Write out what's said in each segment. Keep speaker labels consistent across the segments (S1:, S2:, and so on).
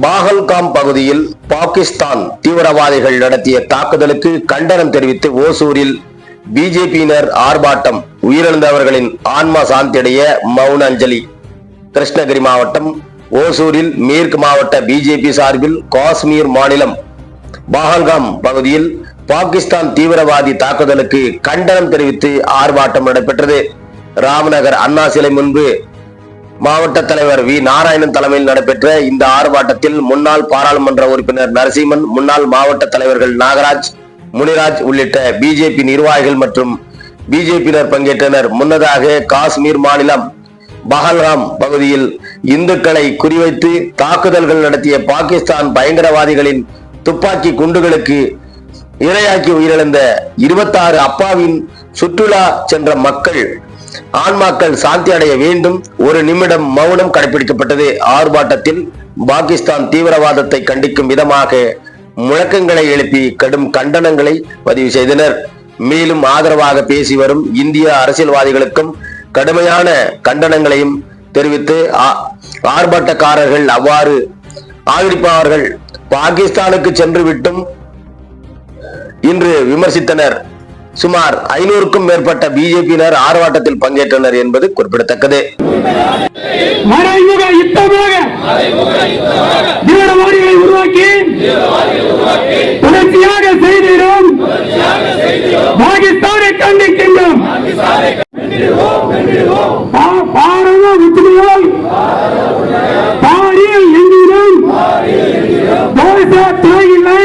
S1: பாகல்காம் பகுதியில் பாகிஸ்தான் தீவிரவாதிகள் நடத்திய தாக்குதலுக்கு கண்டனம் தெரிவித்து ஓசூரில் பிஜேபியினர் ஆர்ப்பாட்டம். உயிரிழந்தவர்களின் ஆன்மா சாந்தியடைய மௌன அஞ்சலி. கிருஷ்ணகிரி மாவட்டம் ஓசூரில் மேற்கு மாவட்ட பிஜேபி சார்பில் காஷ்மீர் மாநிலம் பாகல்காம் பகுதியில் பாகிஸ்தான் தீவிரவாதி தாக்குதலுக்கு கண்டனம் தெரிவித்து ஆர்ப்பாட்டம் நடைபெற்றது. ராம்நகர் அண்ணா சிலை முன்பு மாவட்ட தலைவர் வி நாராயணன் தலைமையில் நடைபெற்ற இந்த ஆர்ப்பாட்டத்தில் முன்னாள் பாராளுமன்ற உறுப்பினர் நரசிம்மன், முன்னாள் மாவட்ட தலைவர்கள் நாகராஜ், முனிராஜ் உள்ளிட்ட பிஜேபி நிர்வாகிகள் மற்றும் பிஜேபியினர் பங்கேற்றனர். முன்னதாக காஷ்மீர் மாநிலம் பஹல்காம் பகுதியில் இந்துக்களை குறிவைத்து தாக்குதல்கள் நடத்திய பாகிஸ்தான் பயங்கரவாதிகளின் துப்பாக்கி குண்டுகளுக்கு இரையாக்கி உயிரிழந்த 26 அப்பாவின் சுற்றுலா சென்ற மக்கள் ஆன்மாக்கள் சாந்தி அடைய வேண்டும். ஒரு நிமிடம் மௌனம் கடைபிடிக்கப்பட்டது. ஆர்ப்பாட்டத்தில் பாகிஸ்தான் தீவிரவாதத்தை கண்டிக்கும் விதமாக முழக்கங்களை எழுப்பி கடும் கண்டனங்களை பதிவு செய்தனர். மேலும் ஆதரவாக பேசி வரும் இந்திய அரசியல்வாதிகளுக்கும் கடுமையான கண்டனங்களையும் தெரிவித்து ஆர்ப்பாட்டக்காரர்கள் அவ்வாறு ஆதரிப்பவர்கள் பாகிஸ்தானுக்கு சென்று விட்டும் இன்று விமர்சித்தனர். சுமார் 500க்கும் மேற்பட்ட பிஜேபியினர் ஆர்ப்பாட்டத்தில் பங்கேற்றனர் என்பது குறிப்பிடத்தக்கது.
S2: தீவிரவாதிகளை உருவாக்கி தொடர்ச்சியாக செய்திடும் பாகிஸ்தானை கண்டிக்கின்றோம். பாரத உச்சியால் பாரியில் எங்கிலும் தேச துறைகளை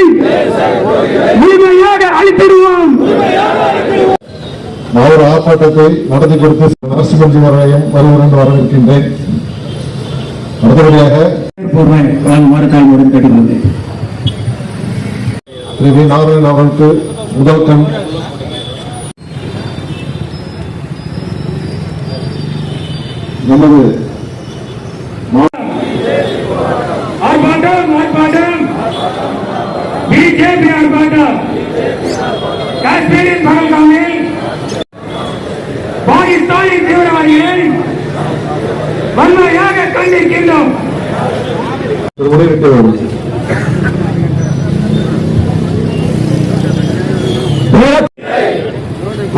S2: முழுமையாக அளித்திடுவோம்.
S3: அவர் ஆர்ப்பாட்டத்தை நடத்தி கொடுத்து நரசிம்மன் அவர்களையும் வருவதென்று வரவேற்கின்றேன். அடுத்தபடியாக கேட்டுக்கொண்டேன். திரு வி நாராயணன் அவர்களுக்கு முதல் கண் நமது
S2: பிஜேபி ஆர்ப்பாட்டம் காஷ்மீரின் பஹல்காமில் பாகிஸ்தானின் தீவிரவாதிகளை வன்மையாக கண்டிக்கின்றோம்.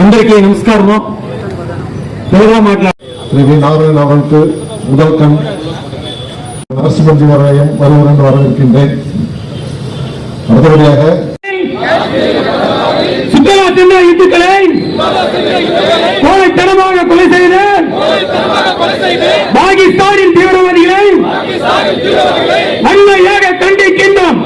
S4: అందరికీ నమస్కారము. తెలుగులో
S3: திரு வி நாராயணன் அவர்களுக்கு முதல் கண் நரசிம்மன் அவர்களையும் வருவதென்று வரவேற்கின்றேன். அடுத்தபடியாக
S2: சுற்றுலா சென்ற இந்துக்களை கோழைத்தனமாக கொலை செய்து பாகிஸ்தானின் தீவிரவாதிகளை வன்மையாக கண்டிக்கின்றோம்.